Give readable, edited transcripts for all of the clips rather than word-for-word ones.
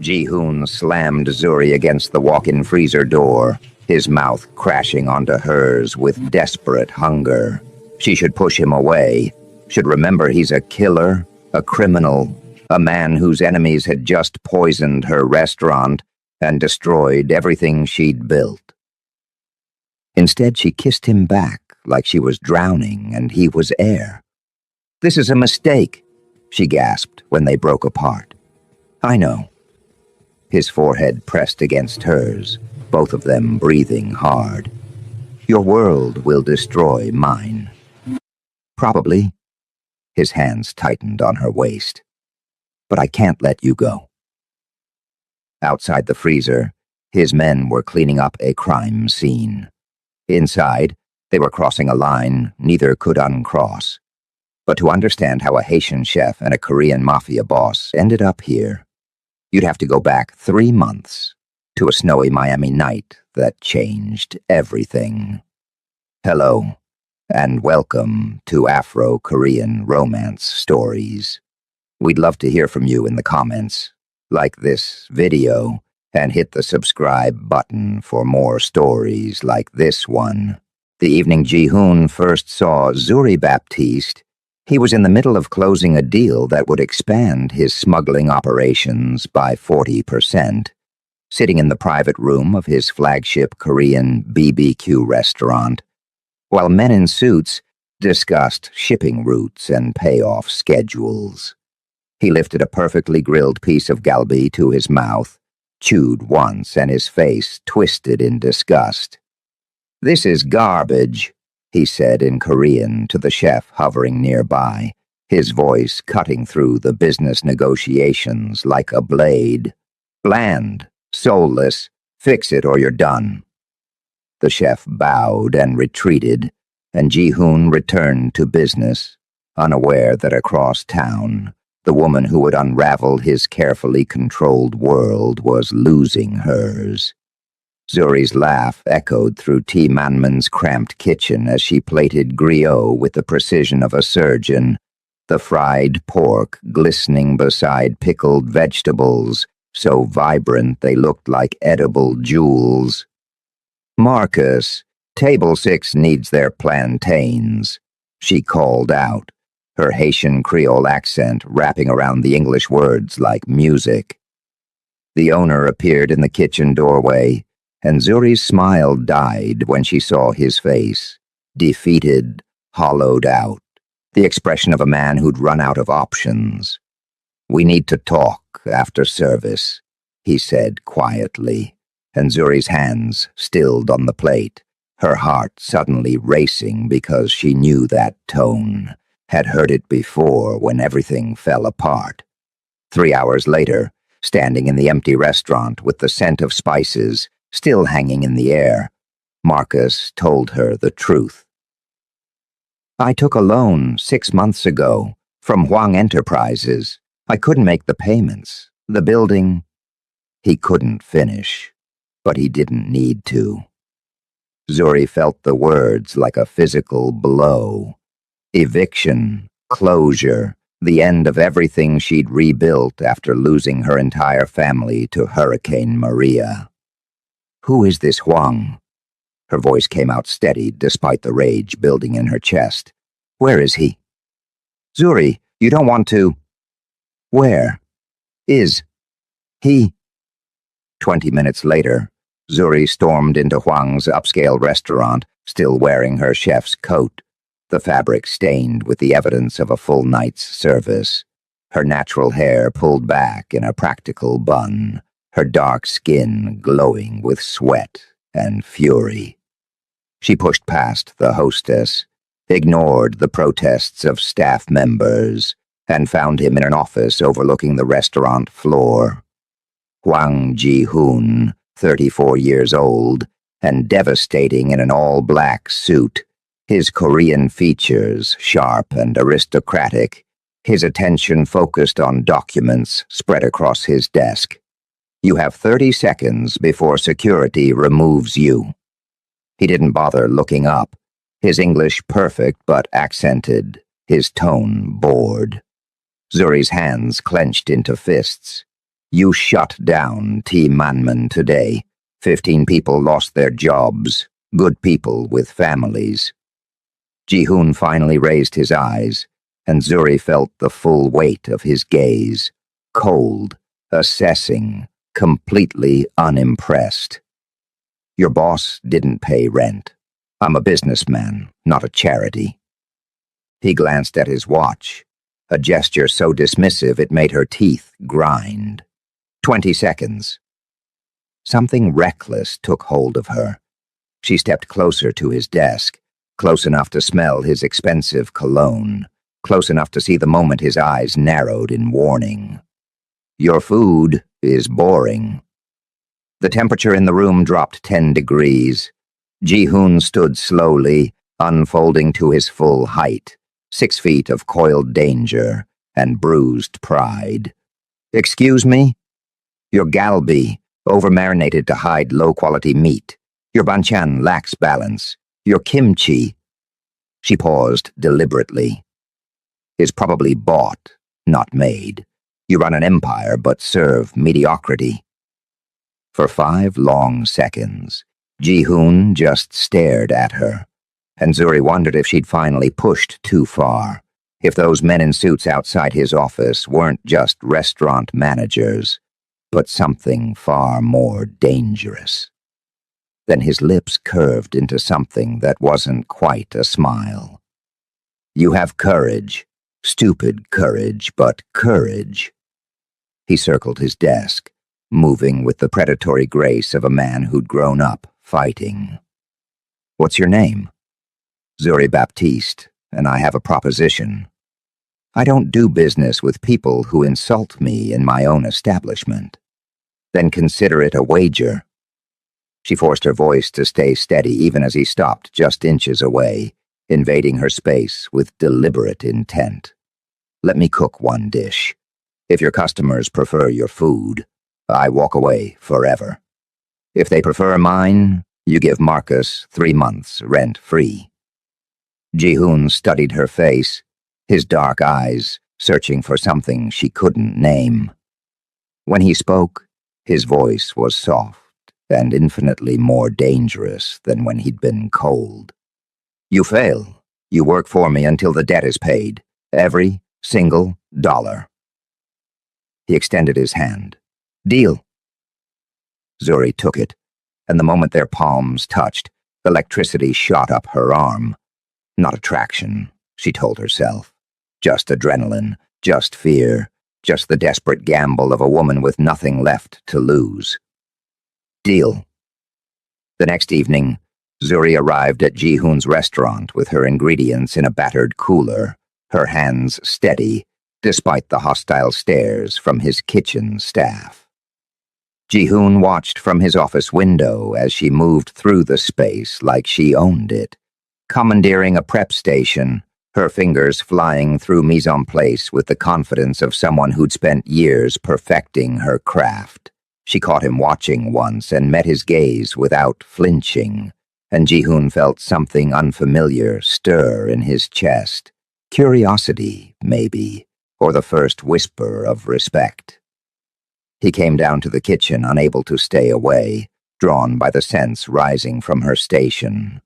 Ji-hoon slammed Zuri against the walk-in freezer door, his mouth crashing onto hers with desperate hunger. She should push him away, should remember he's a killer, a criminal, a man whose enemies had just poisoned her restaurant and destroyed everything she'd built. Instead, she kissed him back like she was drowning and he was air. "This is a mistake," she gasped when they broke apart. "I know." His forehead pressed against hers, both of them breathing hard. "Your world will destroy mine." "Probably." His hands tightened on her waist. "But I can't let you go." Outside the freezer, his men were cleaning up a crime scene. Inside, they were crossing a line neither could uncross. But to understand how a Haitian chef and a Korean Mafia boss ended up here, you'd have to go back 3 months to a snowy Miami night that changed everything. Hello, and welcome to Afro-Korean Romance Stories. We'd love to hear from you in the comments. Like this video, and hit the subscribe button for more stories like this one. The evening Ji-hoon first saw Zuri Baptiste, he was in the middle of closing a deal that would expand his smuggling operations by 40%, sitting in the private room of his flagship Korean BBQ restaurant, while men in suits discussed shipping routes and payoff schedules. He lifted a perfectly grilled piece of galbi to his mouth, chewed once, and his face twisted in disgust. "This is garbage," he said in Korean to the chef hovering nearby, his voice cutting through the business negotiations like a blade. "Bland, soulless, fix it or you're done." The chef bowed and retreated, and Ji-hoon returned to business, unaware that across town, the woman who had unraveled his carefully controlled world was losing hers. Zuri's laugh echoed through T. Manman's cramped kitchen as she plated griot with the precision of a surgeon, the fried pork glistening beside pickled vegetables, so vibrant they looked like edible jewels. "Marcus, table 6 needs their plantains," she called out, her Haitian Creole accent wrapping around the English words like music. The owner appeared in the kitchen doorway, and Zuri's smile died when she saw his face, defeated, hollowed out, the expression of a man who'd run out of options. "We need to talk after service," he said quietly, and Zuri's hands stilled on the plate, her heart suddenly racing because she knew that tone, had heard it before when everything fell apart. 3 hours later, standing in the empty restaurant with the scent of spices still hanging in the air, Marcus told her the truth. "I took a loan 6 months ago from Huang Enterprises. I couldn't make the payments. The building—" He couldn't finish, but he didn't need to. Zuri felt the words like a physical blow. Eviction, closure, the end of everything she'd rebuilt after losing her entire family to Hurricane Maria. "Who is this Huang?" Her voice came out steady despite the rage building in her chest. "Where is he?" "Zuri, you don't want to—" "Where is he?" 20 minutes later, Zuri stormed into Huang's upscale restaurant, still wearing her chef's coat, the fabric stained with the evidence of a full night's service, her natural hair pulled back in a practical bun, her dark skin glowing with sweat and fury. She pushed past the hostess, ignored the protests of staff members, and found him in an office overlooking the restaurant floor. Huang Ji-hoon, 34 years old, and devastating in an all-black suit, his Korean features sharp and aristocratic, his attention focused on documents spread across his desk. "You have 30 seconds before security removes you." He didn't bother looking up, his English perfect but accented, his tone bored. Zuri's hands clenched into fists. You shut down Team Manman today. 15 people lost their jobs. Good people with families. Ji-hoon finally raised his eyes, and Zuri felt the full weight of his gaze. Cold, assessing, completely unimpressed. Your boss didn't pay rent. I'm a businessman, not a charity. He glanced at his watch, a gesture so dismissive it made her teeth grind. 20 seconds. Something reckless took hold of her. She stepped closer to his desk, close enough to smell his expensive cologne, close enough to see the moment his eyes narrowed in warning. Your food is boring. The temperature in the room dropped 10 degrees. Ji-hoon stood slowly, unfolding to his full height, 6 feet of coiled danger and bruised pride. Excuse me? Your galbi, over-marinated to hide low-quality meat. Your banchan lacks balance. Your kimchi. She paused deliberately. Is probably bought, not made. You run an empire but serve mediocrity. For 5 long seconds, Ji-hoon just stared at her, and Zuri wondered if she'd finally pushed too far, if those men in suits outside his office weren't just restaurant managers, but something far more dangerous. Then his lips curved into something that wasn't quite a smile. You have courage. Stupid courage, but courage. He circled his desk, moving with the predatory grace of a man who'd grown up fighting. What's your name? Zuri Baptiste, and I have a proposition. I don't do business with people who insult me in my own establishment. Then consider it a wager. She forced her voice to stay steady even as he stopped just inches away, invading her space with deliberate intent. Let me cook one dish. If your customers prefer your food, I walk away forever. If they prefer mine, you give Marcus 3 months rent-free. Ji-hoon studied her face, his dark eyes searching for something she couldn't name. When he spoke, his voice was soft and infinitely more dangerous than when he'd been cold. You fail. You work for me until the debt is paid. Every single dollar. He extended his hand. Deal. Zuri took it, and the moment their palms touched, electricity shot up her arm. Not attraction, she told herself. Just adrenaline, just fear, just the desperate gamble of a woman with nothing left to lose. Deal. The next evening, Zuri arrived at Ji-hoon's restaurant with her ingredients in a battered cooler, her hands steady, despite the hostile stares from his kitchen staff. Ji-hoon watched from his office window as she moved through the space like she owned it, commandeering a prep station, her fingers flying through mise en place with the confidence of someone who'd spent years perfecting her craft. She caught him watching once and met his gaze without flinching, and Ji-hoon felt something unfamiliar stir in his chest. Curiosity, maybe, or the first whisper of respect. He came down to the kitchen, unable to stay away, drawn by the scents rising from her station.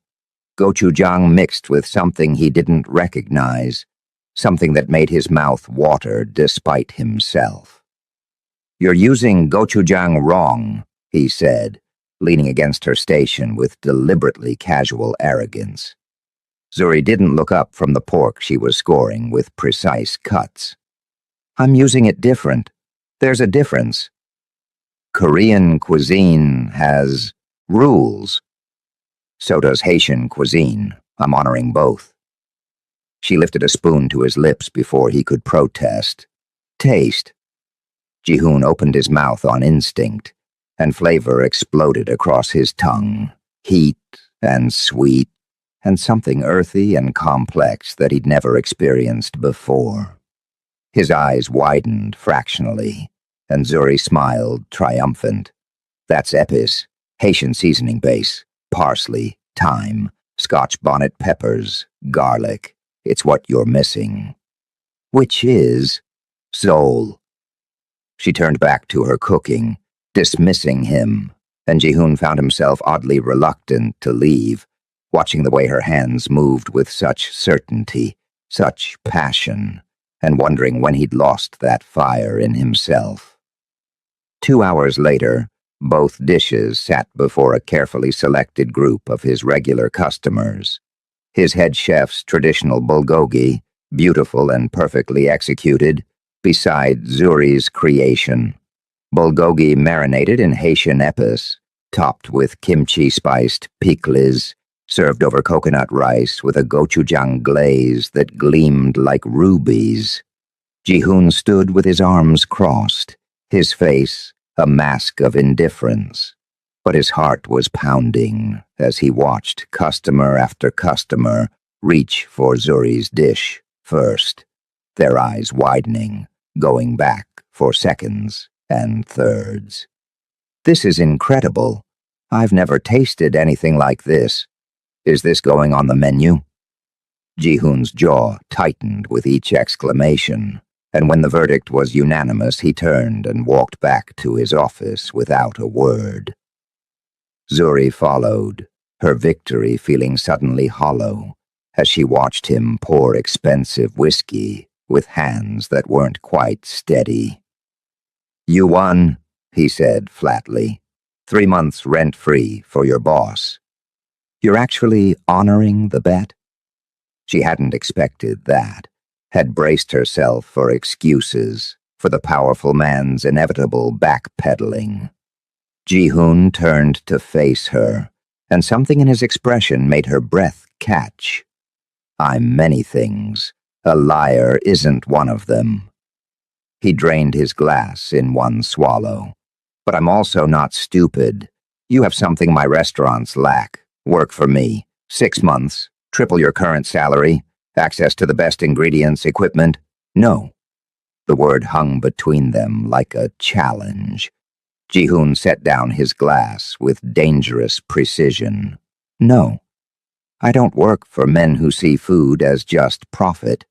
Gochujang mixed with something he didn't recognize, something that made his mouth water despite himself. You're using gochujang wrong, he said, leaning against her station with deliberately casual arrogance. Zuri didn't look up from the pork she was scoring with precise cuts. I'm using it different. There's a difference. Korean cuisine has rules. So does Haitian cuisine. I'm honoring both. She lifted a spoon to his lips before he could protest. Taste. Ji-hoon opened his mouth on instinct, and flavor exploded across his tongue. Heat and sweet, and something earthy and complex that he'd never experienced before. His eyes widened fractionally, and Zuri smiled triumphant. That's epis, Haitian seasoning base, parsley, thyme, Scotch bonnet peppers, garlic. It's what you're missing. Which is soul. She turned back to her cooking, dismissing him, and Ji-hoon found himself oddly reluctant to leave, watching the way her hands moved with such certainty, such passion, and wondering when he'd lost that fire in himself. 2 hours later, both dishes sat before a carefully selected group of his regular customers. His head chef's traditional bulgogi, beautiful and perfectly executed, beside Zuri's creation. Bulgogi marinated in Haitian epis, topped with kimchi-spiced pickles, served over coconut rice with a gochujang glaze that gleamed like rubies. Ji-hoon stood with his arms crossed, his face a mask of indifference, but his heart was pounding as he watched customer after customer reach for Zuri's dish first, their eyes widening, going back for seconds and thirds. "This is incredible. I've never tasted anything like this. Is this going on the menu?" Ji-hoon's jaw tightened with each exclamation, and when the verdict was unanimous, he turned and walked back to his office without a word. Zuri followed, her victory feeling suddenly hollow as she watched him pour expensive whiskey with hands that weren't quite steady. "You won," he said flatly. 3 months rent-free for your boss. You're actually honoring the bet?" She hadn't expected that, had braced herself for excuses, for the powerful man's inevitable backpedaling. Ji-hoon turned to face her, and something in his expression made her breath catch. "I'm many things. A liar isn't one of them." He drained his glass in one swallow. "But I'm also not stupid. You have something my restaurants lack. Work for me. 6 months. Triple your current salary. Access to the best ingredients, equipment. No." The word hung between them like a challenge. Ji-hoon set down his glass with dangerous precision. "No. I don't work for men who see food as just profit.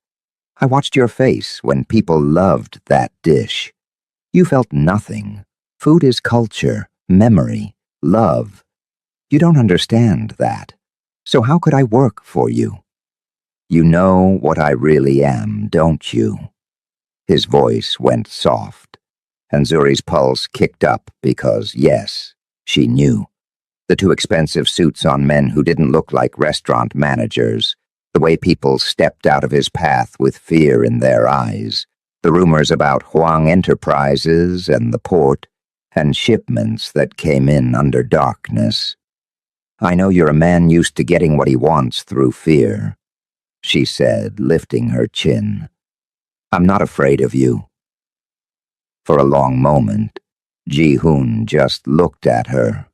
I watched your face when people loved that dish. You felt nothing. Food is culture, memory, love. You don't understand that. So how could I work for you? You know what I really am, don't you?" His voice went soft, and Zuri's pulse kicked up because, yes, she knew. The too expensive suits on men who didn't look like restaurant managers, the way people stepped out of his path with fear in their eyes, the rumors about Huang Enterprises and the port, and shipments that came in under darkness. "I know you're a man used to getting what he wants through fear," she said, lifting her chin. "I'm not afraid of you." For a long moment, Ji-hoon just looked at her,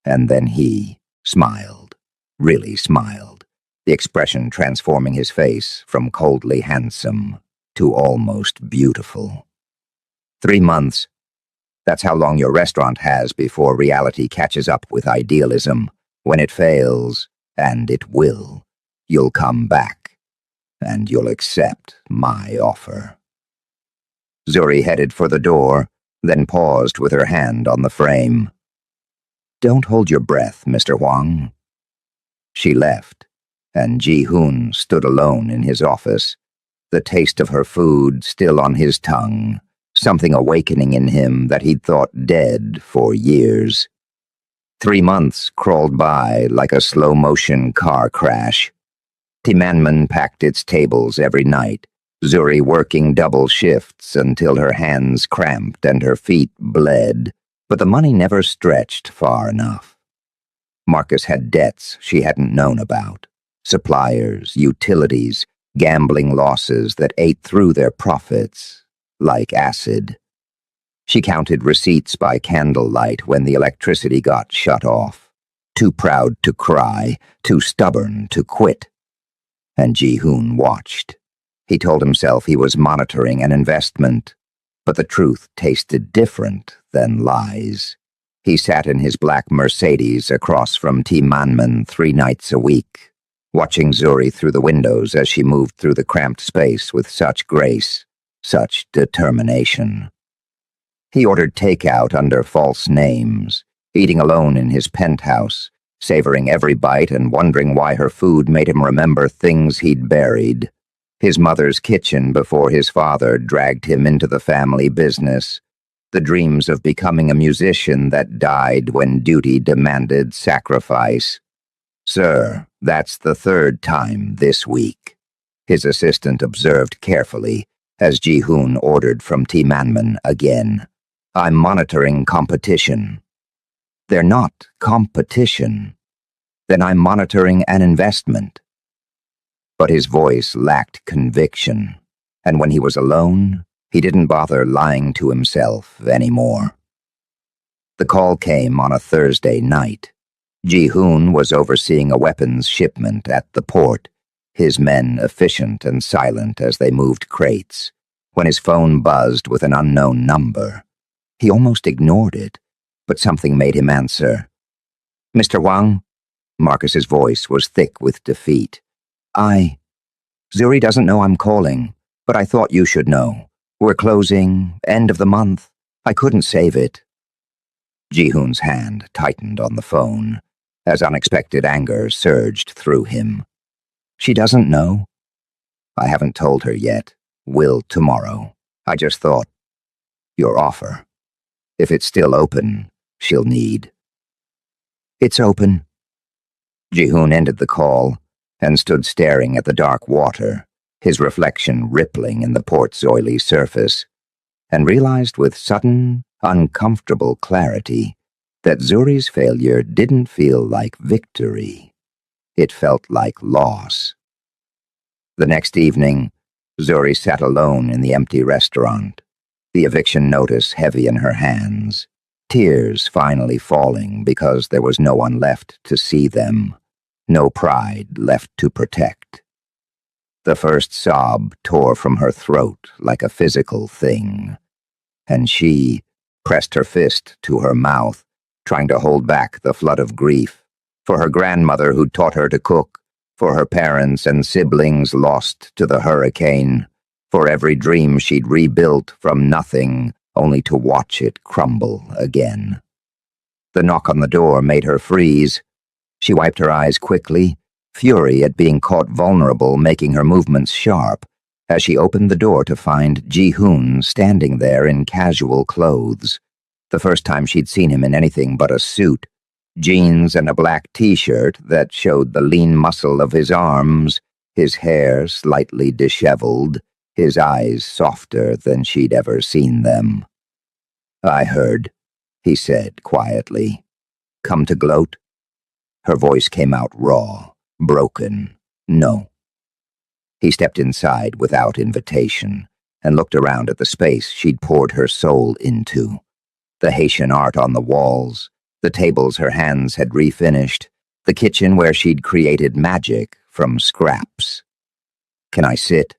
and then he smiled, really smiled, the expression transforming his face from coldly handsome to almost beautiful. 3 months. That's how long your restaurant has before reality catches up with idealism. When it fails, and it will, you'll come back, and you'll accept my offer. Zuri headed for the door, then paused with her hand on the frame. "Don't hold your breath, Mr. Huang." She left, and Ji-hoon stood alone in his office, the taste of her food still on his tongue, something awakening in him that he'd thought dead for years. 3 months crawled by like a slow-motion car crash. Timanmen packed its tables every night, Zuri working double shifts until her hands cramped and her feet bled, but the money never stretched far enough. Marcus had debts she hadn't known about, suppliers, utilities, gambling losses that ate through their profits like acid. She counted receipts by candlelight when the electricity got shut off, too proud to cry, too stubborn to quit. And Ji-hoon watched. He told himself he was monitoring an investment, but the truth tasted different than lies. He sat in his black Mercedes across from Timanmen 3 nights a week, watching Zuri through the windows as she moved through the cramped space with such grace, such determination. He ordered takeout under false names, eating alone in his penthouse, savoring every bite and wondering why her food made him remember things he'd buried. His mother's kitchen before his father dragged him into the family business. The dreams of becoming a musician that died when duty demanded sacrifice. "Sir, that's the third time this week," his assistant observed carefully as Ji-hoon ordered from T-Manman again. "I'm monitoring competition." "They're not competition." "Then I'm monitoring an investment." But his voice lacked conviction, and when he was alone, he didn't bother lying to himself anymore. The call came on a Thursday night. Ji-hoon was overseeing a weapons shipment at the port, his men efficient and silent as they moved crates, when his phone buzzed with an unknown number. He almost ignored it, but something made him answer. "Mr. Wang?" Marcus's voice was thick with defeat. Zuri doesn't know I'm calling, but I thought you should know. We're closing, end of the month. I couldn't save it." Ji-hoon's hand tightened on the phone, as unexpected anger surged through him. "She doesn't know?" "I haven't told her yet. Will tomorrow. I just thought, your offer. If it's still open, she'll need." "It's open." Ji-hoon ended the call and stood staring at the dark water, his reflection rippling in the port's oily surface, and realized with sudden, uncomfortable clarity that Zuri's failure didn't feel like victory. It felt like loss. The next evening, Zuri sat alone in the empty restaurant, the eviction notice heavy in her hands, tears finally falling because there was no one left to see them. No pride left to protect. The first sob tore from her throat like a physical thing, and she pressed her fist to her mouth, trying to hold back the flood of grief, for her grandmother who taught her to cook, for her parents and siblings lost to the hurricane, for every dream she'd rebuilt from nothing only to watch it crumble again. The knock on the door made her freeze. She wiped her eyes quickly, fury at being caught vulnerable making her movements sharp, as she opened the door to find Ji-hoon standing there in casual clothes. The first time she'd seen him in anything but a suit, jeans and a black t-shirt that showed the lean muscle of his arms, his hair slightly disheveled, his eyes softer than she'd ever seen them. "I heard," he said quietly. "Come to gloat?" Her voice came out raw, broken. "No." He stepped inside without invitation and looked around at the space she'd poured her soul into. The Haitian art on the walls, the tables her hands had refinished, the kitchen where she'd created magic from scraps. "Can I sit?"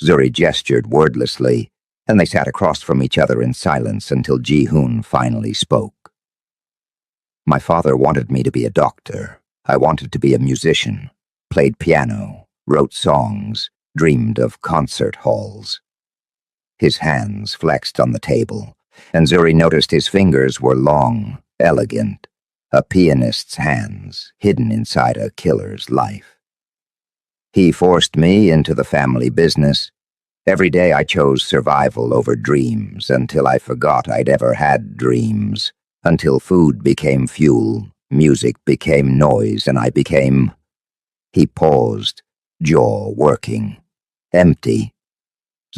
Zuri gestured wordlessly, and they sat across from each other in silence until Ji-hoon finally spoke. "My father wanted me to be a doctor. I wanted to be a musician, played piano, wrote songs, dreamed of concert halls." His hands flexed on the table, and Zuri noticed his fingers were long, elegant, a pianist's hands hidden inside a killer's life. "He forced me into the family business. Every day I chose survival over dreams until I forgot I'd ever had dreams. Until food became fuel, music became noise, and I became—" He paused, jaw working. Empty.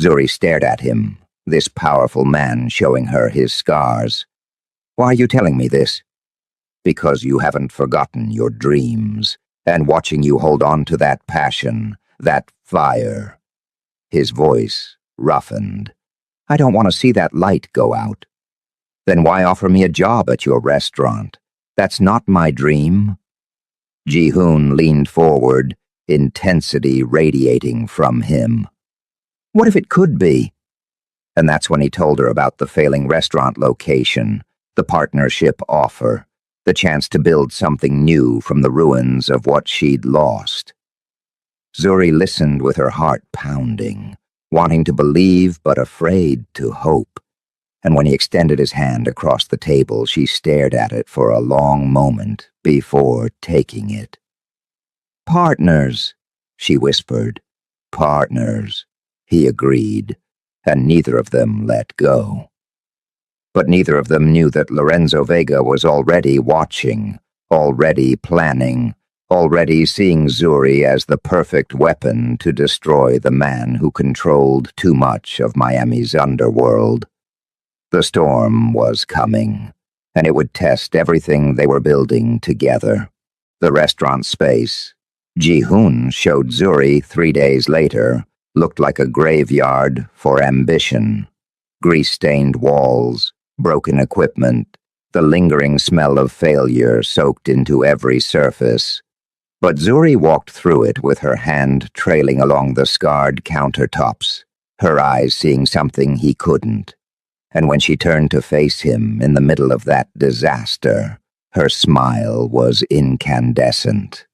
Zuri stared at him, this powerful man showing her his scars. "Why are you telling me this?" "Because you haven't forgotten your dreams, and watching you hold on to that passion, that fire." His voice roughened. "I don't want to see that light go out." "Then why offer me a job at your restaurant? That's not my dream." Ji-hoon leaned forward, intensity radiating from him. "What if it could be?" And that's when he told her about the failing restaurant location, the partnership offer, the chance to build something new from the ruins of what she'd lost. Zuri listened with her heart pounding, wanting to believe but afraid to hope. and when he extended his hand across the table, she stared at it for a long moment before taking it. "Partners," she whispered. "Partners," he agreed, and neither of them let go. But neither of them knew that Lorenzo Vega was already watching, already planning, already seeing Zuri as the perfect weapon to destroy the man who controlled too much of Miami's underworld. The storm was coming, and it would test everything they were building together. The restaurant space, Ji-hoon showed Zuri 3 days later, looked like a graveyard for ambition. Grease-stained walls, broken equipment, the lingering smell of failure soaked into every surface. But Zuri walked through it with her hand trailing along the scarred countertops, her eyes seeing something he couldn't. And when she turned to face him in the middle of that disaster, her smile was incandescent.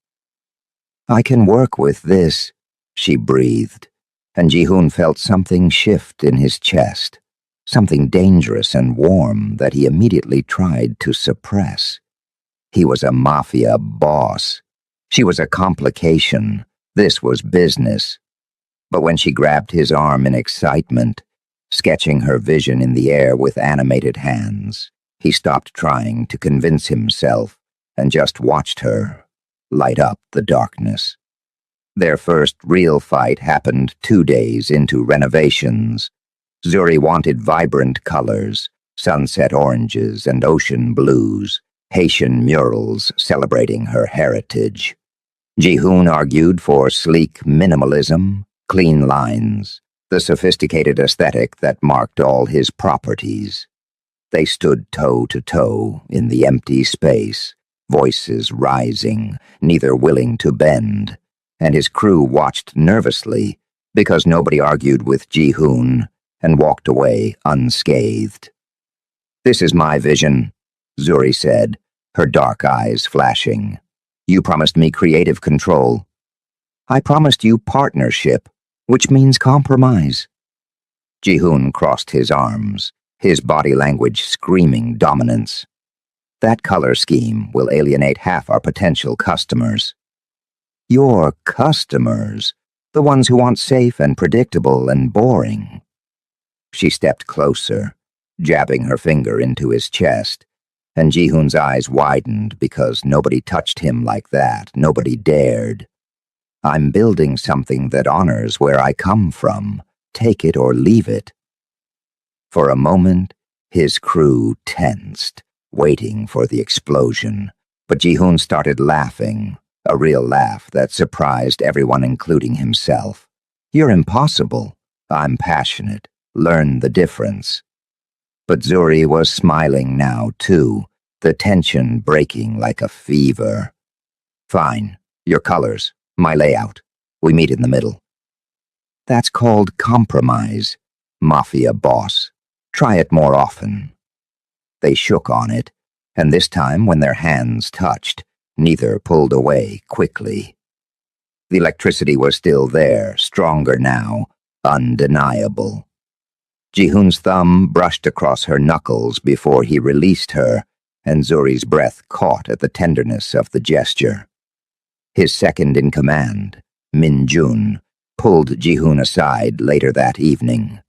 "I can work with this," she breathed, and Ji-hoon felt something shift in his chest, something dangerous and warm that he immediately tried to suppress. He was a Mafia boss. She was a complication. This was business. But when she grabbed his arm in excitement, sketching her vision in the air with animated hands, he stopped trying to convince himself and just watched her light up the darkness. Their first real fight happened 2 days into renovations. Zuri wanted vibrant colors, sunset oranges and ocean blues, Haitian murals celebrating her heritage. Ji-hoon argued for sleek minimalism, clean lines, the sophisticated aesthetic that marked all his properties. They stood toe to toe in the empty space, voices rising, neither willing to bend, and his crew watched nervously because nobody argued with Ji-hoon and walked away unscathed. "This is my vision," Zuri said, her dark eyes flashing. "You promised me creative control. I promised you partnership, which means compromise." Ji-hoon crossed his arms, his body language screaming dominance. "That color scheme will alienate half our potential customers." "Your customers, the ones who want safe and predictable and boring." She stepped closer, jabbing her finger into his chest, and Ji-hoon's eyes widened because nobody touched him like that, nobody dared. "I'm building something that honors where I come from. Take it or leave it." For a moment, his crew tensed, waiting for the explosion, but Ji-hoon started laughing, a real laugh that surprised everyone including himself. "You're impossible. I'm passionate. Learn the difference." But Zuri was smiling now, too, the tension breaking like a fever. "Fine. Your colors, my layout. We meet in the middle." "That's called compromise, Mafia boss. Try it more often." They shook on it, and this time when their hands touched, neither pulled away quickly. The electricity was still there, stronger now, undeniable. Ji-hoon's thumb brushed across her knuckles before he released her, and Zuri's breath caught at the tenderness of the gesture. His second in command, Min-jun, pulled Ji-hoon aside later that evening.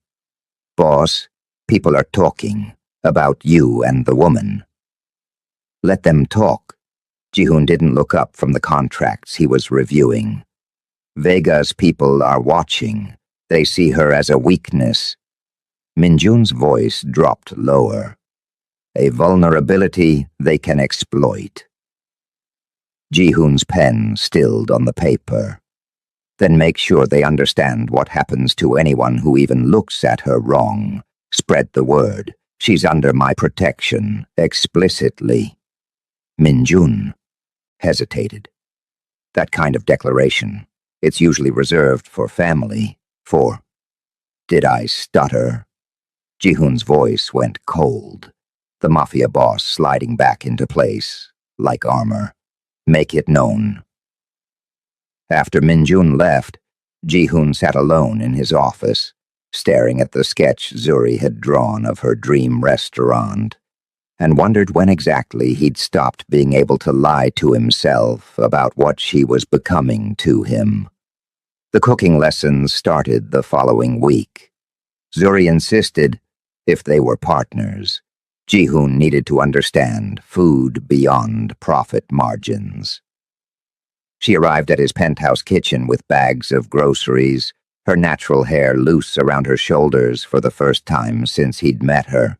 "Boss, people are talking about you and the woman." "Let them talk." Ji-hoon didn't look up from the contracts he was reviewing. "Vega's people are watching. They see her as a weakness." Min-jun's voice dropped lower. "A vulnerability they can exploit." Ji-hoon's pen stilled on the paper. "Then make sure they understand what happens to anyone who even looks at her wrong. Spread the word. She's under my protection, explicitly." Min-jun hesitated. "That kind of declaration, it's usually reserved for family, for—" Did I stutter? Ji-hoon's voice went cold, the Mafia boss sliding back into place, like armor. "Make it known." After Min-jun left, Ji-hoon sat alone in his office, staring at the sketch Zuri had drawn of her dream restaurant, and wondered when exactly he'd stopped being able to lie to himself about what she was becoming to him. The cooking lessons started the following week. Zuri insisted, if they were partners, Ji-hoon needed to understand food beyond profit margins. She arrived at his penthouse kitchen with bags of groceries, her natural hair loose around her shoulders for the first time since he'd met her,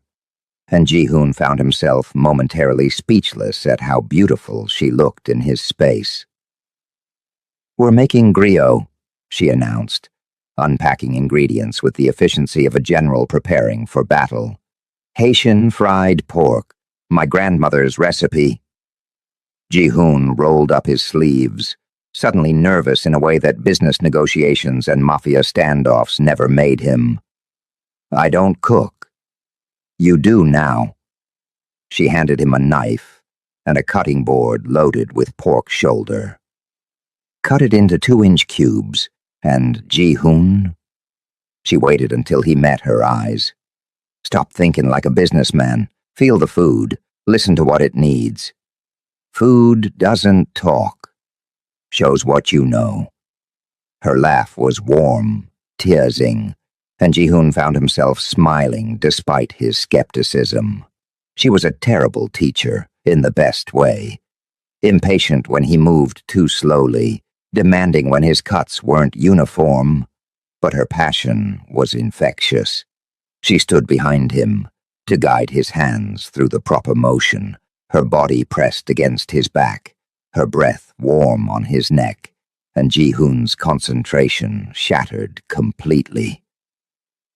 and Ji-hoon found himself momentarily speechless at how beautiful she looked in his space. "We're making griot," she announced, unpacking ingredients with the efficiency of a general preparing for battle. "Haitian fried pork, my grandmother's recipe." Ji-hoon rolled up his sleeves, suddenly nervous in a way that business negotiations and Mafia standoffs never made him. "I don't cook." "You do now." She handed him a knife and a cutting board loaded with pork shoulder. "Cut it into 2-inch cubes, and Ji-hoon?" She waited until he met her eyes. "Stop thinking like a businessman. Feel the food. Listen to what it needs. Food doesn't talk. Shows what you know." Her laugh was warm, teasing, and Ji-hoon found himself smiling despite his skepticism. She was a terrible teacher, in the best way. Impatient when he moved too slowly, demanding when his cuts weren't uniform, but her passion was infectious. She stood behind him to guide his hands through the proper motion, her body pressed against his back, her breath warm on his neck, and Ji-hoon's concentration shattered completely.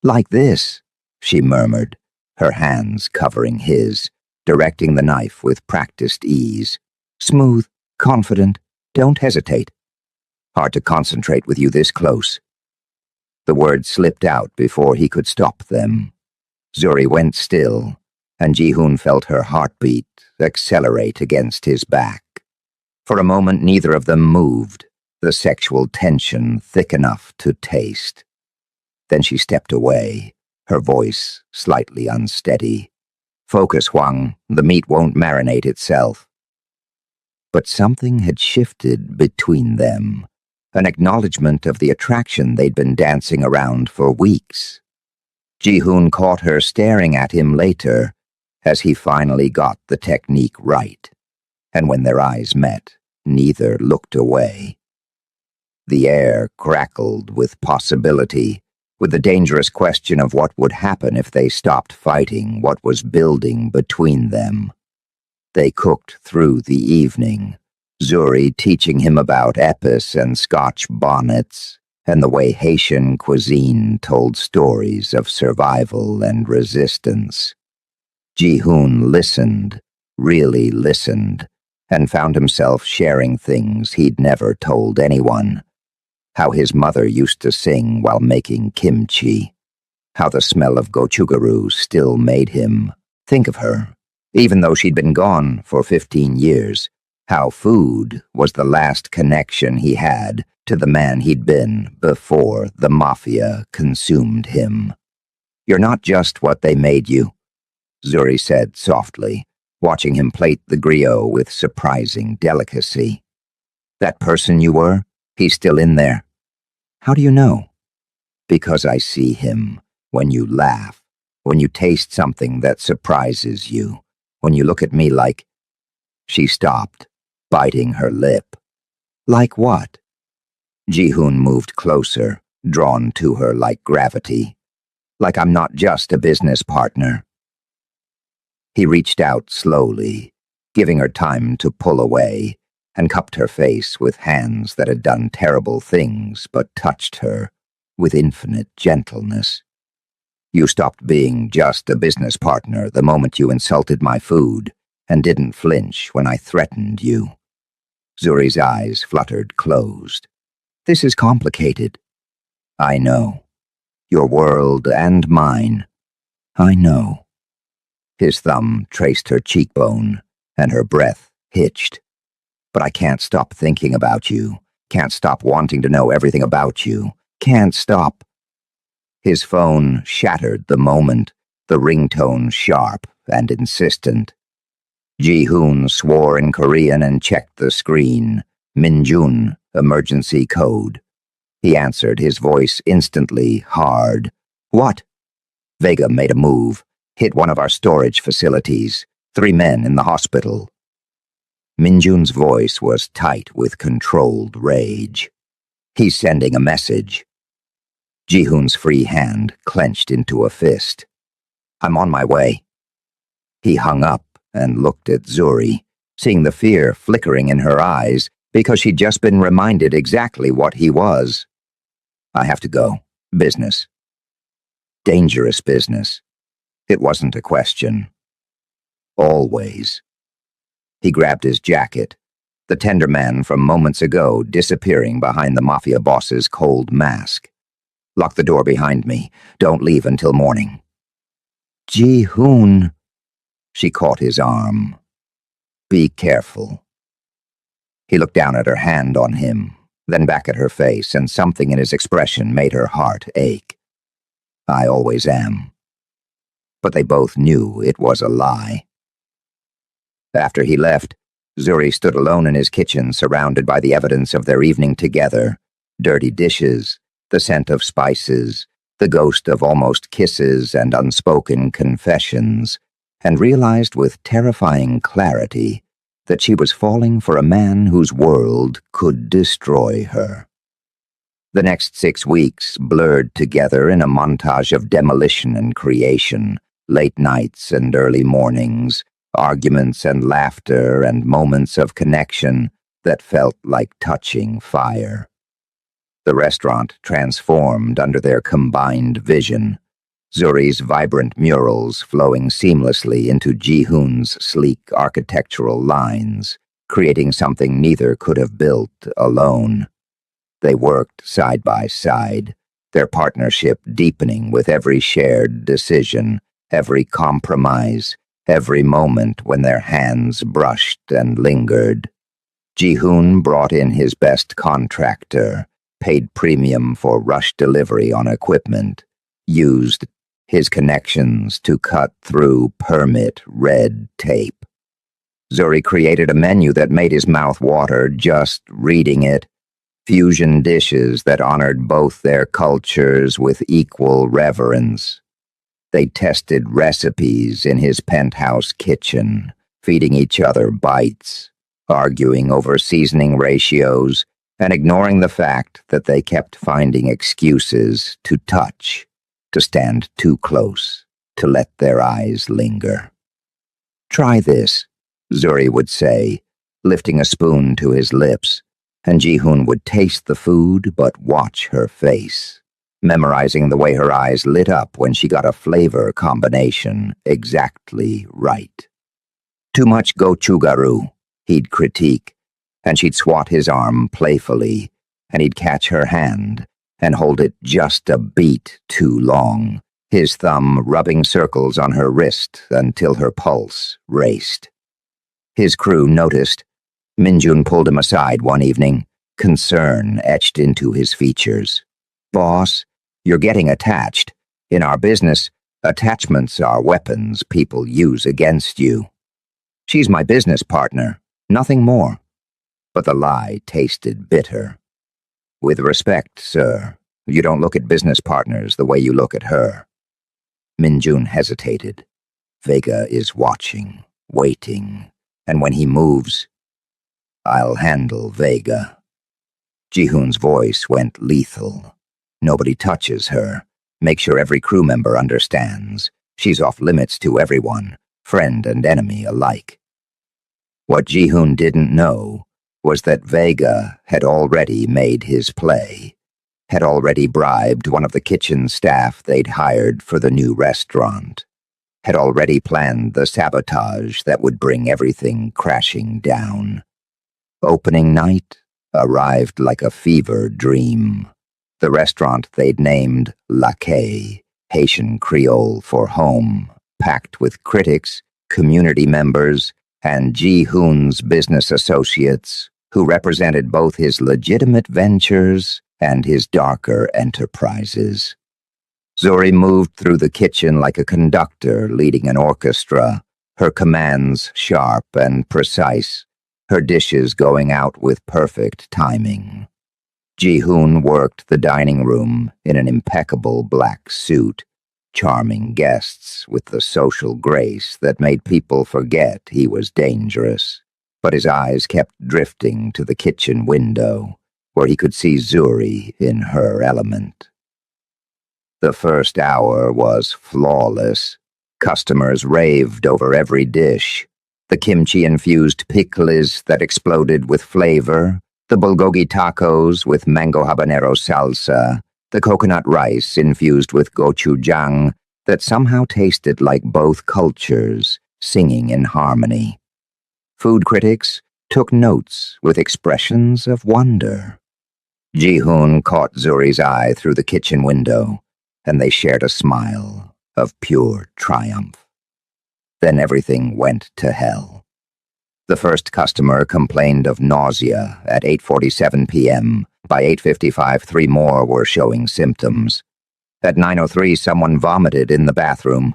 "Like this," she murmured, her hands covering his, directing the knife with practiced ease. "Smooth, confident, don't hesitate. Hard to concentrate with you this close." The words slipped out before he could stop them. Zuri went still, and Ji-hoon felt her heartbeat accelerate against his back. For a moment neither of them moved, the sexual tension thick enough to taste. Then she stepped away, her voice slightly unsteady. "Focus, Hwang, the meat won't marinate itself." But something had shifted between them, an acknowledgement of the attraction they'd been dancing around for weeks. Ji-hoon caught her staring at him later, as he finally got the technique right, and when their eyes met, neither looked away. The air crackled with possibility, with the dangerous question of what would happen if they stopped fighting what was building between them. They cooked through the evening, Zuri teaching him about epis and Scotch bonnets, and the way Haitian cuisine told stories of survival and resistance. Ji-hoon listened, really listened, and found himself sharing things he'd never told anyone. How his mother used to sing while making kimchi. How the smell of gochugaru still made him think of her, even though she'd been gone for 15 years. How food was the last connection he had to the man he'd been before the Mafia consumed him. "You're not just what they made you," Zuri said softly, watching him plate the griot with surprising delicacy. "That person you were, he's still in there." "How do you know?" "Because I see him when you laugh, when you taste something that surprises you, when you look at me like—" She stopped, biting her lip. "Like what?" Ji-hoon moved closer, drawn to her like gravity. "Like I'm not just a business partner." He reached out slowly, giving her time to pull away, and cupped her face with hands that had done terrible things but touched her with infinite gentleness. "You stopped being just a business partner the moment you insulted my food and didn't flinch when I threatened you." Zuri's eyes fluttered closed. "This is complicated." "I know. Your world and mine. I know." His thumb traced her cheekbone, and her breath hitched. "But I can't stop thinking about you. Can't stop wanting to know everything about you. Can't stop." His phone shattered the moment, the ringtone sharp and insistent. Ji-hoon swore in Korean and checked the screen. Min-jun, emergency code. He answered, his voice instantly hard. What? Vega made a move, hit one of our storage facilities. 3 men in the hospital. Min-jun's voice was tight with controlled rage. He's sending a message. Ji-hoon's free hand clenched into a fist. I'm on my way. He hung up and looked at Zuri, seeing the fear flickering in her eyes because she'd just been reminded exactly what he was. I have to go. Business. Dangerous business. It wasn't a question. Always. He grabbed his jacket, the tender man from moments ago disappearing behind the Mafia boss's cold mask. Lock the door behind me. Don't leave until morning. Ji-hoon. She caught his arm. Be careful. He looked down at her hand on him, then back at her face, and something in his expression made her heart ache. I always am. But they both knew it was a lie. After he left, Zuri stood alone in his kitchen, surrounded by the evidence of their evening together. Dirty dishes, the scent of spices, the ghost of almost kisses and unspoken confessions, and realized with terrifying clarity that she was falling for a man whose world could destroy her. The next 6 weeks blurred together in a montage of demolition and creation, late nights and early mornings, arguments and laughter and moments of connection that felt like touching fire. The restaurant transformed under their combined vision, Zuri's vibrant murals flowing seamlessly into Ji-hoon's sleek architectural lines, creating something neither could have built alone. They worked side by side, their partnership deepening with every shared decision, every compromise, every moment when their hands brushed and lingered. Ji-hoon brought in his best contractor, paid premium for rush delivery on equipment, used his connections to cut through permit red tape. Zuri created a menu that made his mouth water just reading it, fusion dishes that honored both their cultures with equal reverence. They tested recipes in his penthouse kitchen, feeding each other bites, arguing over seasoning ratios, and ignoring the fact that they kept finding excuses to touch, to stand too close, to let their eyes linger. Try this, Zuri would say, lifting a spoon to his lips, and Ji-hoon would taste the food but watch her face, memorizing the way her eyes lit up when she got a flavor combination exactly right. Too much gochugaru, he'd critique, and she'd swat his arm playfully, and he'd catch her hand and hold it just a beat too long, his thumb rubbing circles on her wrist until her pulse raced. His crew noticed. Min-jun pulled him aside one evening, concern etched into his features. Boss, you're getting attached. In our business, attachments are weapons people use against you. She's my business partner, nothing more. But the lie tasted bitter. With respect, sir, you don't look at business partners the way you look at her. Min-jun hesitated. Vega is watching, waiting, and when he moves, I'll handle Vega. Ji-hoon's voice went lethal. Nobody touches her. Make sure every crew member understands. She's off limits to everyone, friend and enemy alike. What Ji-hoon didn't know was that Vega had already made his play, had already bribed one of the kitchen staff they'd hired for the new restaurant, had already planned the sabotage that would bring everything crashing down. Opening night arrived like a fever dream. The restaurant they'd named La Quai, Haitian Creole for home, packed with critics, community members, and Ji-hoon's business associates, who represented both his legitimate ventures and his darker enterprises. Zuri moved through the kitchen like a conductor leading an orchestra, her commands sharp and precise, her dishes going out with perfect timing. Ji-hoon worked the dining room in an impeccable black suit, charming guests with the social grace that made people forget he was dangerous. But his eyes kept drifting to the kitchen window, where he could see Zuri in her element. The first hour was flawless. Customers raved over every dish. The kimchi-infused pickles that exploded with flavor, the bulgogi tacos with mango habanero salsa, the coconut rice infused with gochujang that somehow tasted like both cultures, singing in harmony. Food critics took notes with expressions of wonder. Ji-hoon caught Zuri's eye through the kitchen window, and they shared a smile of pure triumph. Then everything went to hell. The first customer complained of nausea at 8:47 p.m. By 8:55, 3 more were showing symptoms. At 9:03, someone vomited in the bathroom.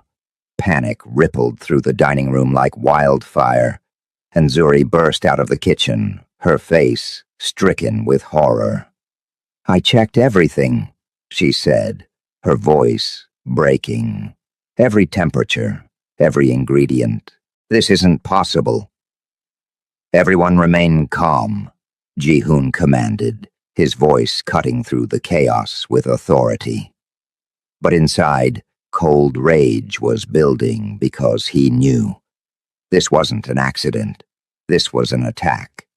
Panic rippled through the dining room like wildfire, and Zuri burst out of the kitchen, her face stricken with horror. "I checked everything," she said, her voice breaking. "Every temperature, every ingredient. This isn't possible." "Everyone remain calm," Ji-hoon commanded, his voice cutting through the chaos with authority. But inside, cold rage was building because he knew. This wasn't an accident. This was an attack.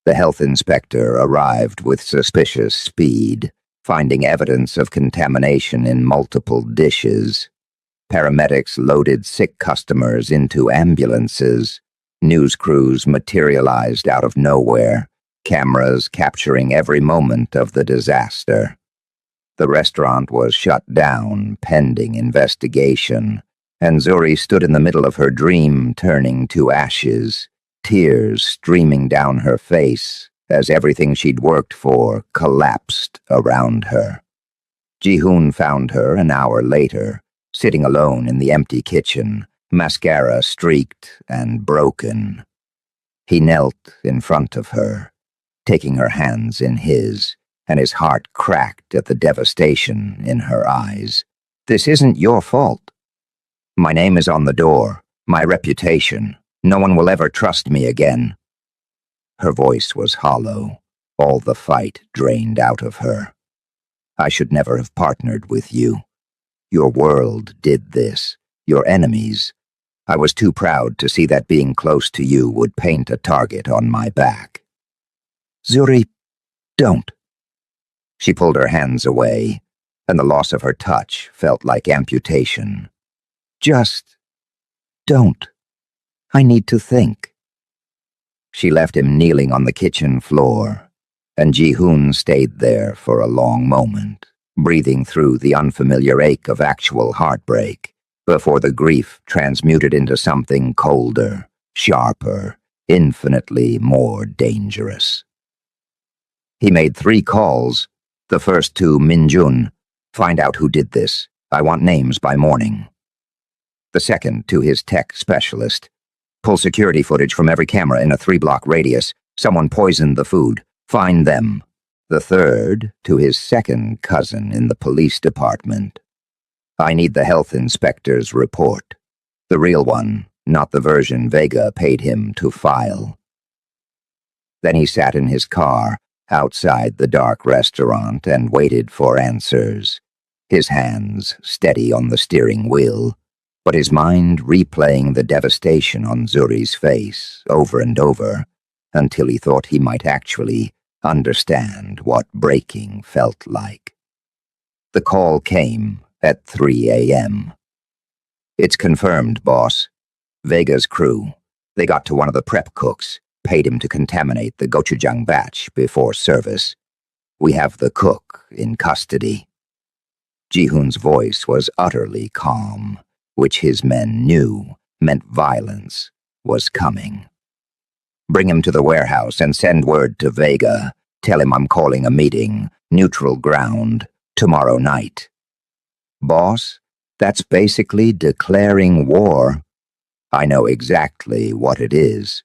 The health inspector arrived with suspicious speed, finding evidence of contamination in multiple dishes. Paramedics loaded sick customers into ambulances. News crews materialized out of nowhere, cameras capturing every moment of the disaster. The restaurant was shut down, pending investigation, and Zuri stood in the middle of her dream, turning to ashes, tears streaming down her face as everything she'd worked for collapsed around her. Ji-hoon found her an hour later, sitting alone in the empty kitchen, mascara streaked and broken. He knelt in front of her, taking her hands in his, and his heart cracked at the devastation in her eyes. "This isn't your fault. My name is on the door, my reputation. No one will ever trust me again." Her voice was hollow, all the fight drained out of her. "I should never have partnered with you. Your world did this, your enemies. I was too proud to see that being close to you would paint a target on my back." "Zuri, don't." She pulled her hands away, and the loss of her touch felt like amputation. "Just don't. I need to think." She left him kneeling on the kitchen floor, and Ji-hoon stayed there for a long moment, breathing through the unfamiliar ache of actual heartbreak, before the grief transmuted into something colder, sharper, infinitely more dangerous. He made 3 calls, the first to Minjun. "Find out who did this. I want names by morning." The second to his tech specialist. "Pull security footage from every camera in a 3-block radius. Someone poisoned the food. Find them." The third to his second cousin in the police department. "I need the health inspector's report. The real one, not the version Vega paid him to file." Then he sat in his car, outside the dark restaurant, and waited for answers, his hands steady on the steering wheel, but his mind replaying the devastation on Zuri's face over and over, until he thought he might actually understand what breaking felt like. The call came at 3 a.m. "It's confirmed, boss. Vega's crew. They got to one of the prep cooks, paid him to contaminate the gochujang batch before service. We have the cook in custody." Ji-hoon's voice was utterly calm, which his men knew meant violence was coming. "Bring him to the warehouse and send word to Vega. Tell him I'm calling a meeting, neutral ground, tomorrow night." Boss, that's basically declaring war. I know exactly what it is.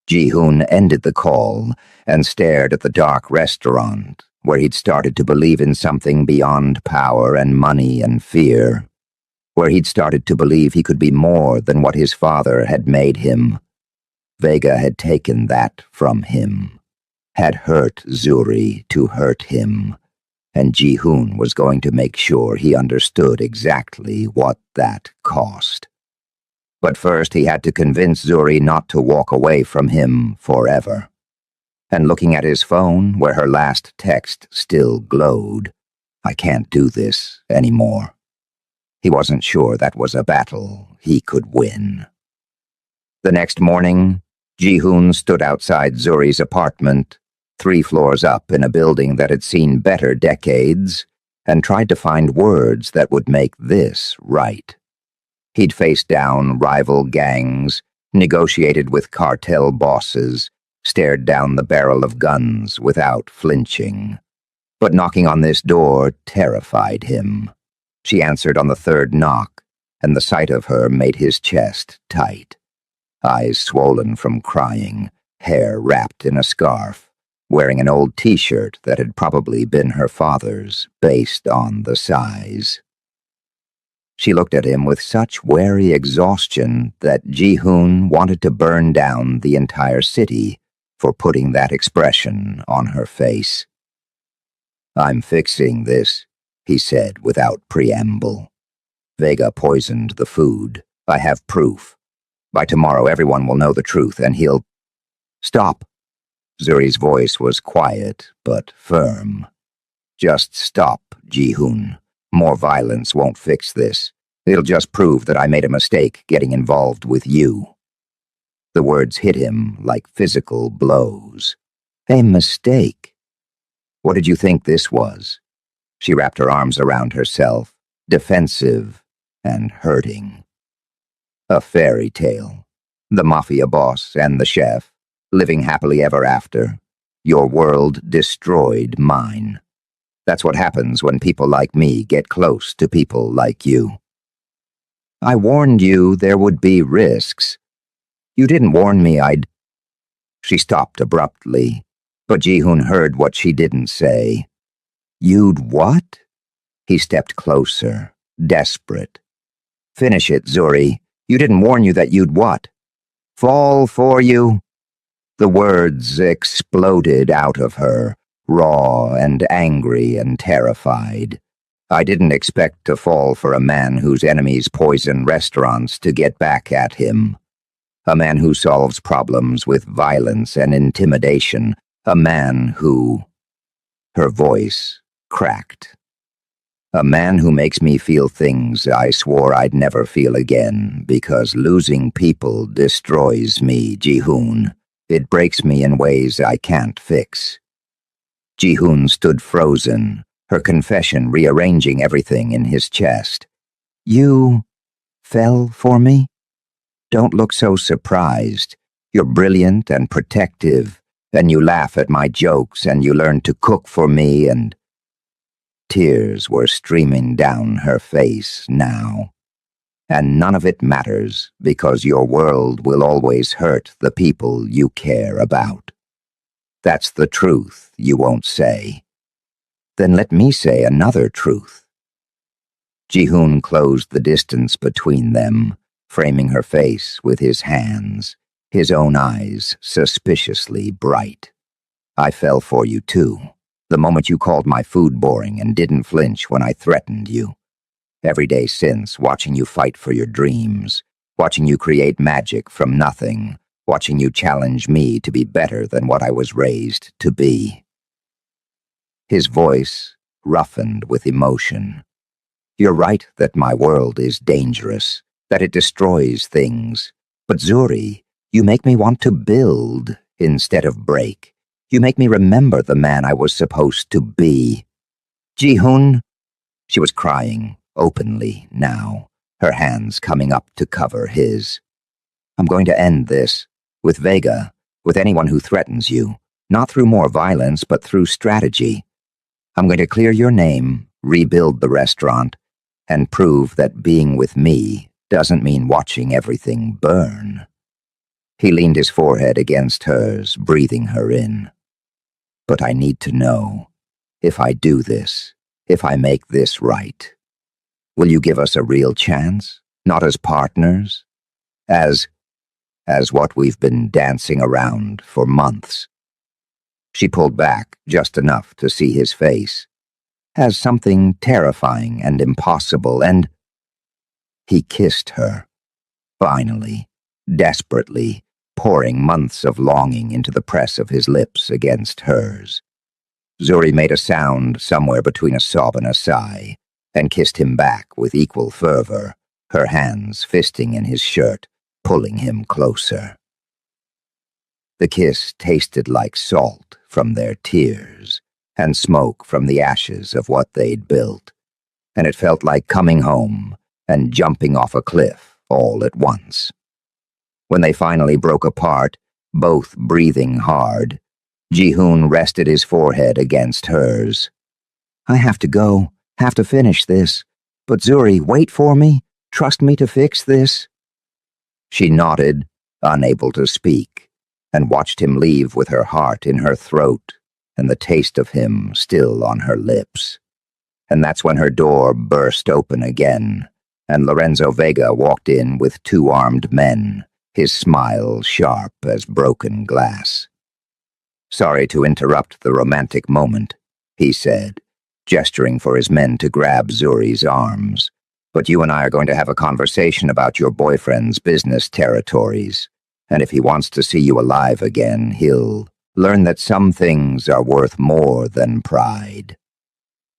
Ji-hoon ended the call and stared at the dark restaurant, where he'd started to believe in something beyond power and money and fear, where he'd started to believe he could be more than what his father had made him. Vega had taken that from him, had hurt Zuri to hurt him, and Ji-hoon was going to make sure he understood exactly what that cost. But first he had to convince Zuri not to walk away from him forever. And looking at his phone, where her last text still glowed, I can't do this anymore. He wasn't sure that was a battle he could win. The next morning, Ji-hoon stood outside Zuri's apartment, 3 floors up in a building that had seen better decades, and tried to find words that would make this right. He'd faced down rival gangs, negotiated with cartel bosses, stared down the barrel of guns without flinching. But knocking on this door terrified him. She answered on the 3rd knock, and the sight of her made his chest tight. Eyes swollen from crying, hair wrapped in a scarf, wearing an old t-shirt that had probably been her father's, based on the size. She looked at him with such wary exhaustion that Ji-hoon wanted to burn down the entire city for putting that expression on her face. "I'm fixing this," he said without preamble. "Vega poisoned the food. I have proof. By tomorrow everyone will know the truth and he'll—" "Stop." Zuri's voice was quiet but firm. "Just stop, Ji-hoon. More violence won't fix this. It'll just prove that I made a mistake getting involved with you." The words hit him like physical blows. A mistake? What did you think this was? She wrapped her arms around herself, defensive and hurting. A fairy tale. The Mafia boss and the chef, living happily ever after. Your world destroyed mine. That's what happens when people like me get close to people like you. I warned you there would be risks. You didn't warn me I'd... She stopped abruptly, but Ji-hoon heard what she didn't say. You'd what? He stepped closer, desperate. Finish it, Zuri. You didn't warn you that you'd what? Fall for you? The words exploded out of her, raw and angry and terrified. I didn't expect to fall for a man whose enemies poison restaurants to get back at him. A man who solves problems with violence and intimidation. A man who... Her voice cracked. A man who makes me feel things I swore I'd never feel again, because losing people destroys me, Ji-hoon. It breaks me in ways I can't fix. Ji-hoon stood frozen, her confession rearranging everything in his chest. You fell for me? Don't look so surprised. You're brilliant and protective, and you laugh at my jokes, and you learn to cook for me, and... Tears were streaming down her face now. And none of it matters, because your world will always hurt the people you care about. That's the truth you won't say. Then let me say another truth. Ji-hoon closed the distance between them, framing her face with his hands, his own eyes suspiciously bright. I fell for you too, the moment you called my food boring and didn't flinch when I threatened you. Every day since, watching you fight for your dreams, watching you create magic from nothing, watching you challenge me to be better than what I was raised to be. His voice roughened with emotion. You're right that my world is dangerous, that it destroys things. But Zuri, you make me want to build instead of break. You make me remember the man I was supposed to be. Ji-hoon? She was crying, openly now, her hands coming up to cover his. I'm going to end this, with Vega, with anyone who threatens you, not through more violence, but through strategy. I'm going to clear your name, rebuild the restaurant, and prove that being with me doesn't mean watching everything burn. He leaned his forehead against hers, breathing her in. But I need to know, if I do this, if I make this right, will you give us a real chance? Not as partners? As what we've been dancing around for months. She pulled back just enough to see his face, as something terrifying and impossible, and he kissed her, finally, desperately, pouring months of longing into the press of his lips against hers. Zuri made a sound somewhere between a sob and a sigh, and kissed him back with equal fervor, her hands fisting in his shirt, pulling him closer. The kiss tasted like salt from their tears, and smoke from the ashes of what they'd built, and it felt like coming home and jumping off a cliff all at once. When they finally broke apart, both breathing hard, Ji-hoon rested his forehead against hers. I have to go, have to finish this. But Zuri, wait for me. Trust me to fix this. She nodded, unable to speak, and watched him leave with her heart in her throat and the taste of him still on her lips. And that's when her door burst open again, and Lorenzo Vega walked in with 2 armed men, his smile sharp as broken glass. Sorry to interrupt the romantic moment, he said, gesturing for his men to grab Zuri's arms. But you and I are going to have a conversation about your boyfriend's business territories, and if he wants to see you alive again, he'll learn that some things are worth more than pride.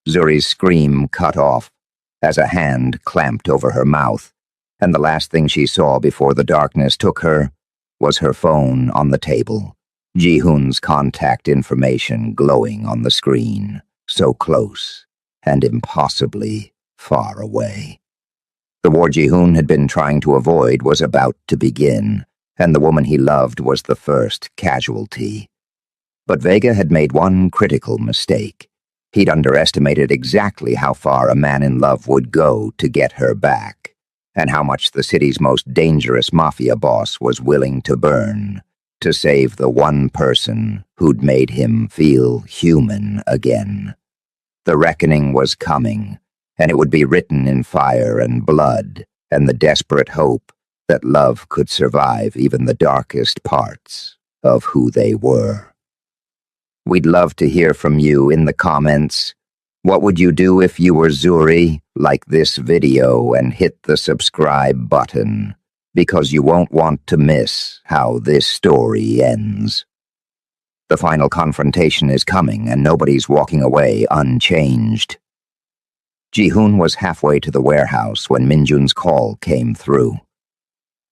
Zuri's scream cut off as a hand clamped over her mouth, and the last thing she saw before the darkness took her was her phone on the table, Ji-hoon's contact information glowing on the screen, so close and impossibly far away. The war Ji-hoon had been trying to avoid was about to begin, and the woman he loved was the first casualty. But Vega had made one critical mistake. He'd underestimated exactly how far a man in love would go to get her back, and how much the city's most dangerous mafia boss was willing to burn to save the one person who'd made him feel human again. The reckoning was coming, and it would be written in fire and blood, and the desperate hope that love could survive even the darkest parts of who they were. We'd love to hear from you in the comments. What would you do if you were Zuri? Like this video and hit the subscribe button, because you won't want to miss how this story ends. The final confrontation is coming, and nobody's walking away unchanged. Ji-hoon was halfway to the warehouse when Minjun's call came through.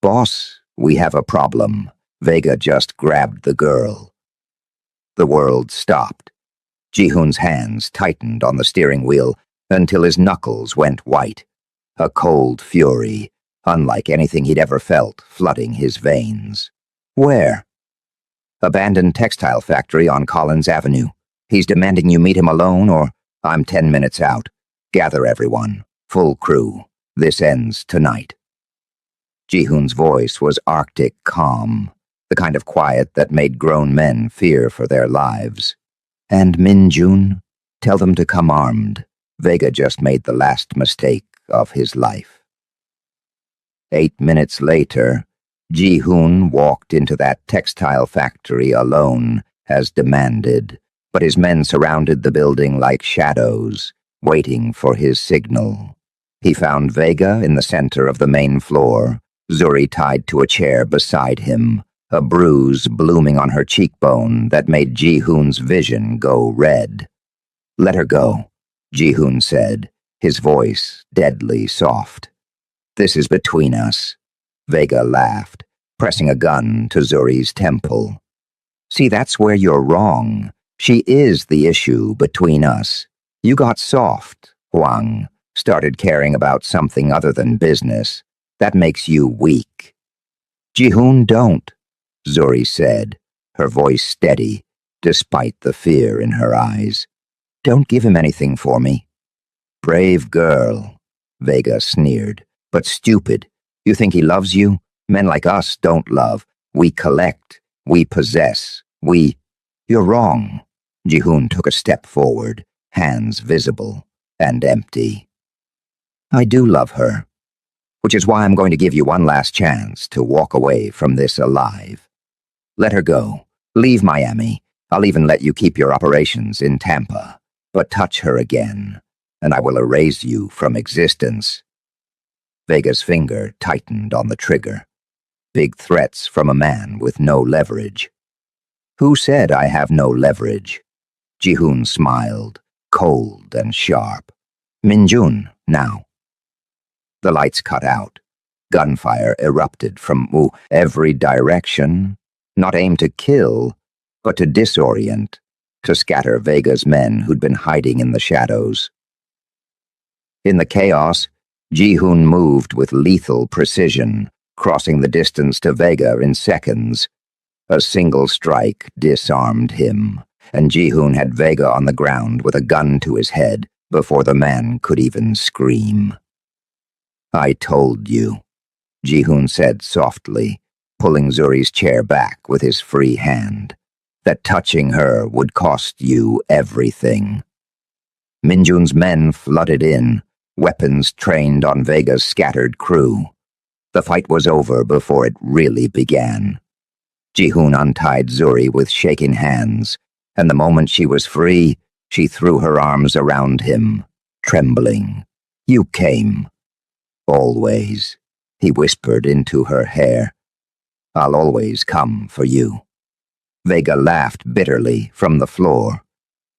Boss, we have a problem. Vega just grabbed the girl. The world stopped. Ji-hoon's hands tightened on the steering wheel until his knuckles went white. A cold fury, unlike anything he'd ever felt, flooding his veins. Where? Abandoned textile factory on Collins Avenue. He's demanding you meet him alone, or I'm 10 minutes out. Gather everyone. Full crew. This ends tonight. Ji-hoon's voice was arctic calm, the kind of quiet that made grown men fear for their lives. And Minjun, tell them to come armed. Vega just made the last mistake of his life. 8 minutes later, Ji-hoon walked into that textile factory alone, as demanded, but his men surrounded the building like shadows, waiting for his signal. He found Vega in the center of the main floor, Zuri tied to a chair beside him, a bruise blooming on her cheekbone that made Ji-hoon's vision go red. Let her go, Ji-hoon said, his voice deadly soft. This is between us. Vega laughed, pressing a gun to Zuri's temple. See, that's where you're wrong. She is the issue between us. You got soft, Huang, started caring about something other than business. That makes you weak. Ji-hoon, don't, Zuri said, her voice steady, despite the fear in her eyes. Don't give him anything for me. Brave girl. Vega sneered. But stupid. You think he loves you? Men like us don't love. We collect. We possess. You're wrong. Ji-hoon took a step forward, hands visible and empty. I do love her, which is why I'm going to give you one last chance to walk away from this alive. Let her go. Leave Miami. I'll even let you keep your operations in Tampa. But touch her again, and I will erase you from existence. Vega's finger tightened on the trigger. Big threats from a man with no leverage. Who said I have no leverage? Ji-hoon smiled, cold and sharp. Min-jun, now. The lights cut out. Gunfire erupted from every direction, not aimed to kill, but to disorient, to scatter Vega's men who'd been hiding in the shadows. In the chaos, Ji-hoon moved with lethal precision, crossing the distance to Vega in seconds. A single strike disarmed him, and Ji-hoon had Vega on the ground with a gun to his head before the man could even scream. I told you, Ji-hoon said softly, pulling Zuri's chair back with his free hand, that touching her would cost you everything. Min-jun's men flooded in, weapons trained on Vega's scattered crew. The fight was over before it really began. Ji-hoon untied Zuri with shaking hands, and the moment she was free, she threw her arms around him, trembling. You came. Always, he whispered into her hair. I'll always come for you. Vega laughed bitterly from the floor.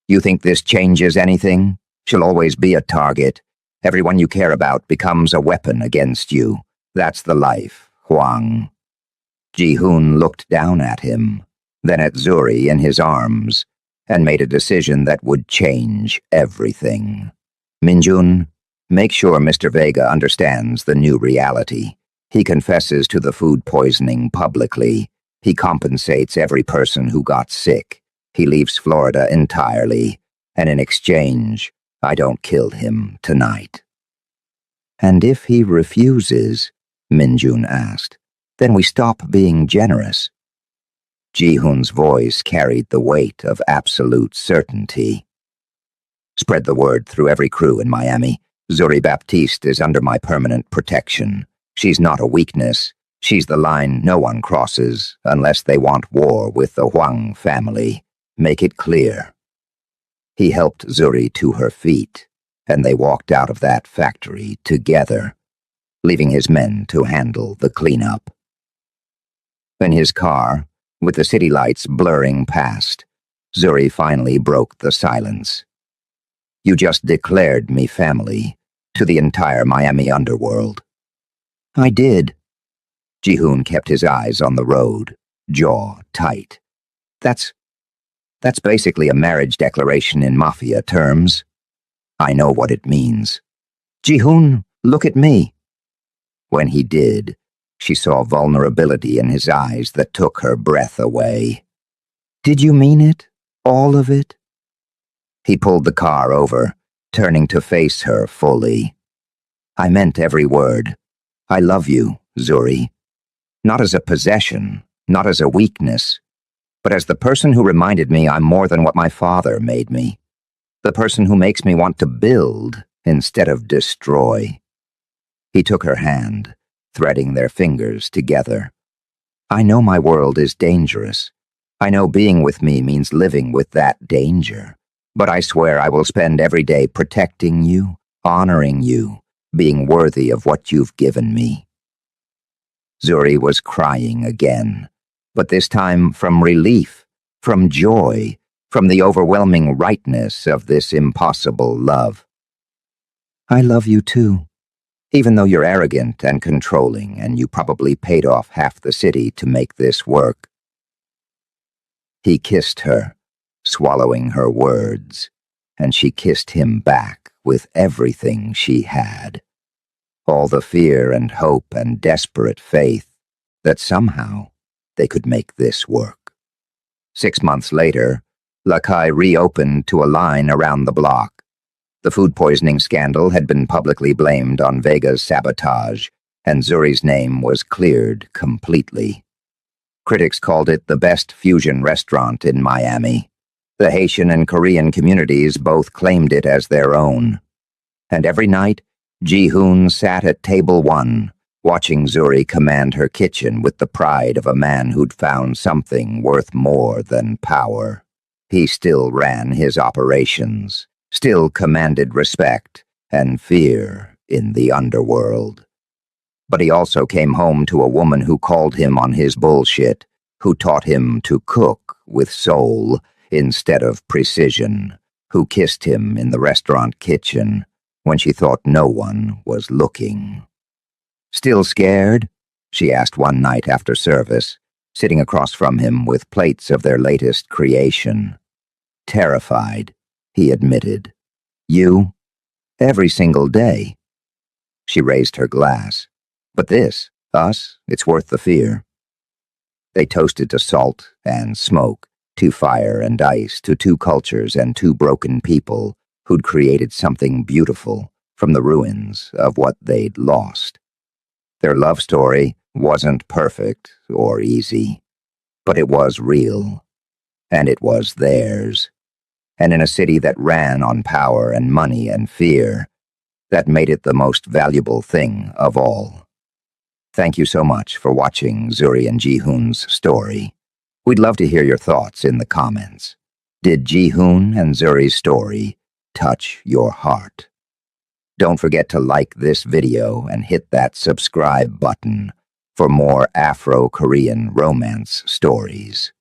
You think this changes anything? She'll always be a target. Everyone you care about becomes a weapon against you. That's the life, Huang. Ji-hoon looked down at him, then at Zuri in his arms, and made a decision that would change everything. Min-jun, make sure Mr. Vega understands the new reality. He confesses to the food poisoning publicly. He compensates every person who got sick. He leaves Florida entirely, and in exchange, I don't kill him tonight. And if he refuses, Min-jun asked, then we stop being generous. Ji-hoon's voice carried the weight of absolute certainty. Spread the word through every crew in Miami. Zuri Baptiste is under my permanent protection. She's not a weakness. She's the line no one crosses unless they want war with the Huang family. Make it clear. He helped Zuri to her feet, and they walked out of that factory together, leaving his men to handle the cleanup. In his car, with the city lights blurring past, Zuri finally broke the silence. You just declared me family to the entire Miami underworld. I did. Ji-hoon kept his eyes on the road, jaw tight. That's basically a marriage declaration in Mafia terms. I know what it means. Ji-hoon, look at me. When he did, she saw vulnerability in his eyes that took her breath away. Did you mean it? All of it? He pulled the car over, turning to face her fully. I meant every word. I love you, Zuri. Not as a possession, not as a weakness, but as the person who reminded me I'm more than what my father made me. The person who makes me want to build instead of destroy. He took her hand, threading their fingers together. I know my world is dangerous. I know being with me means living with that danger. But I swear I will spend every day protecting you, honoring you, being worthy of what you've given me. Zuri was crying again, but this time from relief, from joy, from the overwhelming rightness of this impossible love. I love you too, even though you're arrogant and controlling and you probably paid off half the city to make this work. He kissed her, swallowing her words, and she kissed him back with everything she had. All the fear and hope and desperate faith that somehow they could make this work. 6 months later, Lakai reopened to a line around the block. The food poisoning scandal had been publicly blamed on Vega's sabotage, and Zuri's name was cleared completely. Critics called it the best fusion restaurant in Miami. The Haitian and Korean communities both claimed it as their own. And every night, Ji-hoon sat at table 1, watching Zuri command her kitchen with the pride of a man who'd found something worth more than power. He still ran his operations, still commanded respect and fear in the underworld. But he also came home to a woman who called him on his bullshit, who taught him to cook with soul instead of precision, who kissed him in the restaurant kitchen when she thought no one was looking. "Still scared?" she asked one night after service, sitting across from him with plates of their latest creation. "Terrified," he admitted. "You? Every single day." She raised her glass. "But this, us, it's worth the fear." They toasted to salt and smoke, to fire and ice, to two cultures and two broken people who'd created something beautiful from the ruins of what they'd lost. Their love story wasn't perfect or easy, but it was real, and it was theirs. And in a city that ran on power and money and fear, that made it the most valuable thing of all. Thank you so much for watching Zuri and Ji-hoon's story. We'd love to hear your thoughts in the comments. Did Ji-hoon and Zuri's story touch your heart? Don't forget to like this video and hit that subscribe button for more Afro-Korean romance stories.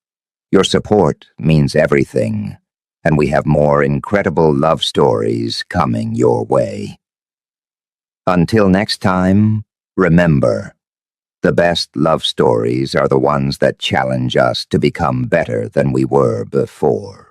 Your support means everything, and we have more incredible love stories coming your way. Until next time, remember, the best love stories are the ones that challenge us to become better than we were before.